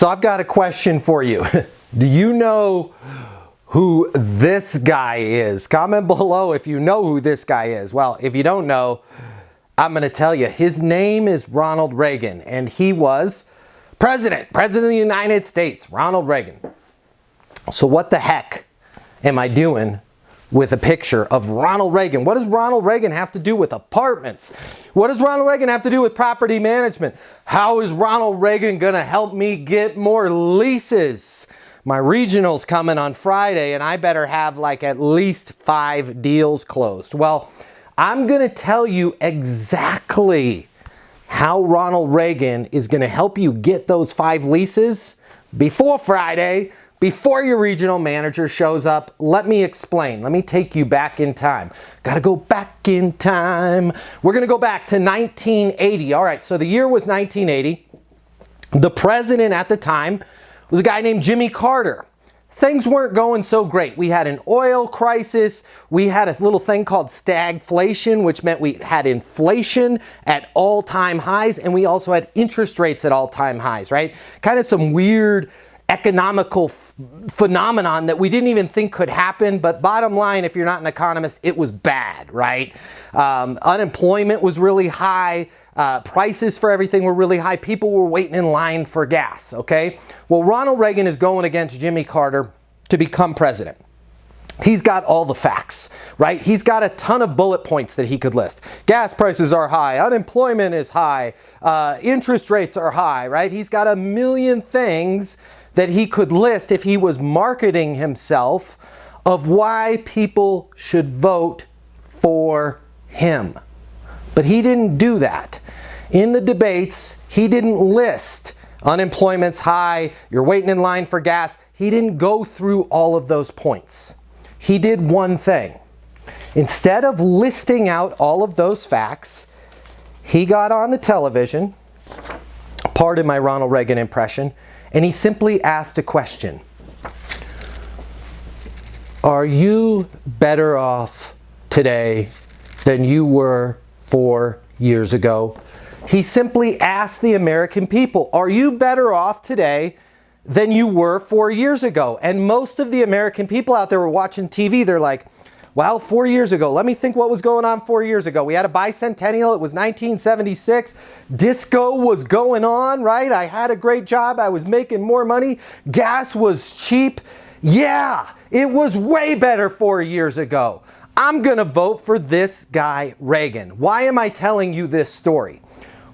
So I've got a question for you. Do you know who this guy is? Comment below if you know who this guy is. Well, if you don't know, I'm going to tell you. His name is Ronald Reagan, and he was President of the United States, Ronald Reagan. So what the heck am I doing with a picture of Ronald Reagan? What does Ronald Reagan have to do with apartments? What does Ronald Reagan have to do with property management? How is Ronald Reagan going to help me get more leases? My regional's coming on Friday, and I better have like at least 5 deals closed. Well, I'm going to tell you exactly how Ronald Reagan is going to help you get those 5 leases before Friday, before your regional manager shows up. Let me explain. Let me take you back in time. Got to go back in time. We're going to go back to 1980. All right, so the year was 1980. The president at the time was a guy named Jimmy Carter. Things weren't going so great. We had an oil crisis. We had a little thing called stagflation, which meant we had inflation at all-time highs, and we also had interest rates at all-time highs, right? Kind of some weird economical phenomenon that we didn't even think could happen. But bottom line, if you're not an economist, it was bad, right? Unemployment was really high. Prices for everything were really high. People were waiting in line for gas, okay? Well, Ronald Reagan is going against Jimmy Carter to become president. He's got all the facts, right? He's got a ton of bullet points that he could list. Gas prices are high. Unemployment is high. Interest rates are high, right? He's got a million things that he could list if he was marketing himself of why people should vote for him. But he didn't do that. In the debates, he didn't list unemployment's high, you're waiting in line for gas. He didn't go through all of those points. He did one thing. Instead of listing out all of those facts, he got on the television, pardon my Ronald Reagan impression, and he simply asked a question. Are you better off today than you were 4 years ago? He simply asked the American people, are you better off today than you were 4 years ago? And most of the American people out there were watching TV. They're like, well, 4 years ago, let me think what was going on 4 years ago. We had a bicentennial. It was 1976. Disco was going on, right? I had a great job. I was making more money. Gas was cheap. Yeah, it was way better 4 years ago. I'm going to vote for this guy, Reagan. Why am I telling you this story?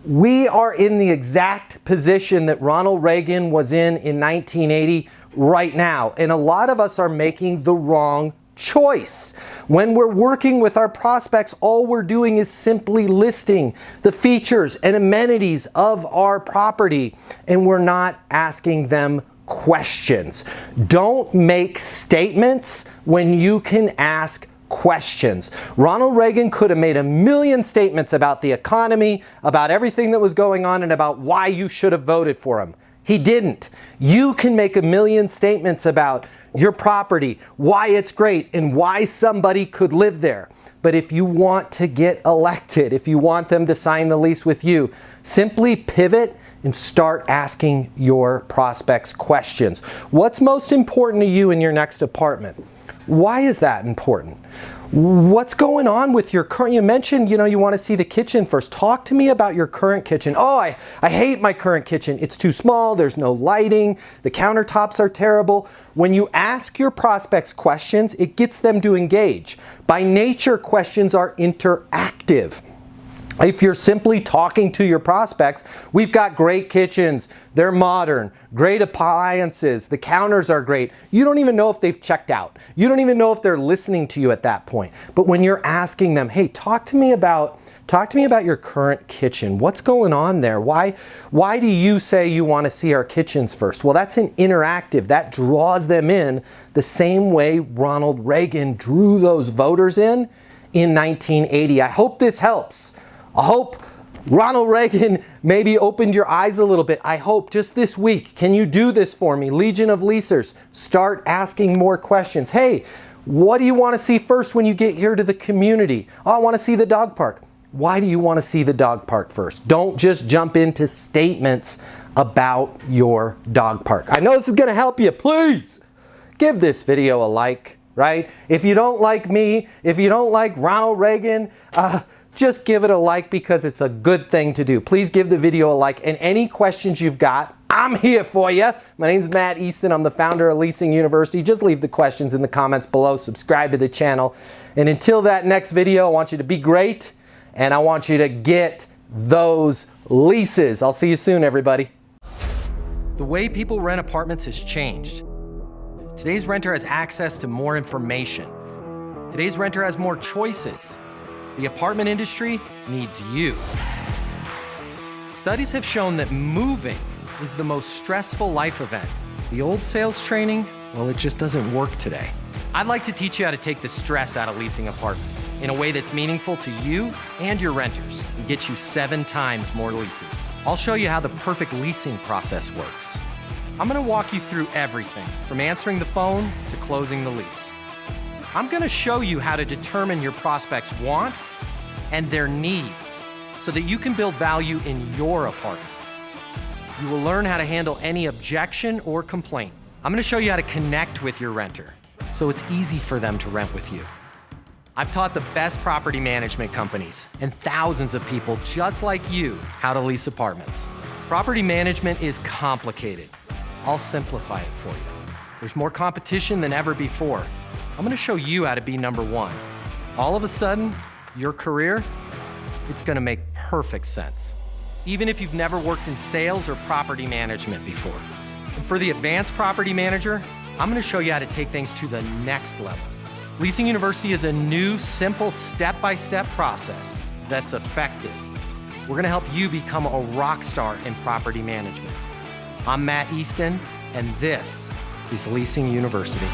We are in the exact position that Ronald Reagan was in 1980 right now. And a lot of us are making the wrong choice. When we're working with our prospects, all we're doing is simply listing the features and amenities of our property, and we're not asking them questions. Don't make statements when you can ask questions. Ronald Reagan could have made a million statements about the economy, about everything that was going on, and about why you should have voted for him. He didn't. You can make a million statements about your property, why it's great, and why somebody could live there. But if you want to get elected, if you want them to sign the lease with you, simply pivot and start asking your prospects questions. What's most important to you in your next apartment? Why is that important? What's going on with your current, you mentioned, you want to see the kitchen first. Talk to me about your current kitchen. Oh, I hate my current kitchen. It's too small. There's no lighting. The countertops are terrible. When you ask your prospects questions, it gets them to engage. By nature, questions are interactive. If you're simply talking to your prospects, we've got great kitchens, they're modern, great appliances, the counters are great. You don't even know if they've checked out. You don't even know if they're listening to you at that point. But when you're asking them, hey, talk to me about your current kitchen. What's going on there? Why do you say you want to see our kitchens first? Well, that's an interactive. That draws them in the same way Ronald Reagan drew those voters in 1980. I hope this helps. I hope Ronald Reagan maybe opened your eyes a little bit. I hope just this week, can you do this for me? Legion of Leasers, start asking more questions. Hey, what do you want to see first when you get here to the community? Oh, I want to see the dog park. Why do you want to see the dog park first? Don't just jump into statements about your dog park. I know this is gonna help you. Please give this video a like, right? If you don't like me, if you don't like Ronald Reagan, just give it a like because it's a good thing to do. Please give the video a like, and any questions you've got, I'm here for you. My name's Matt Easton. I'm the founder of Leasing University. Just leave the questions in the comments below. Subscribe to the channel. And until that next video, I want you to be great, and I want you to get those leases. I'll see you soon, everybody. The way people rent apartments has changed. Today's renter has access to more information. Today's renter has more choices. The apartment industry needs you. Studies have shown that moving is the most stressful life event. The old sales training, well, it just doesn't work today. I'd like to teach you how to take the stress out of leasing apartments in a way that's meaningful to you and your renters and get you 7 times more leases. I'll show you how the perfect leasing process works. I'm gonna walk you through everything from answering the phone to closing the lease. I'm gonna show you how to determine your prospects' wants and their needs so that you can build value in your apartments. You will learn how to handle any objection or complaint. I'm gonna show you how to connect with your renter so it's easy for them to rent with you. I've taught the best property management companies and thousands of people just like you how to lease apartments. Property management is complicated. I'll simplify it for you. There's more competition than ever before. I'm gonna show you how to be number one. All of a sudden, your career, it's gonna make perfect sense. Even if you've never worked in sales or property management before. And for the advanced property manager, I'm gonna show you how to take things to the next level. Leasing University is a new, simple, step-by-step process that's effective. We're gonna help you become a rock star in property management. I'm Matt Easton, and this is Leasing University.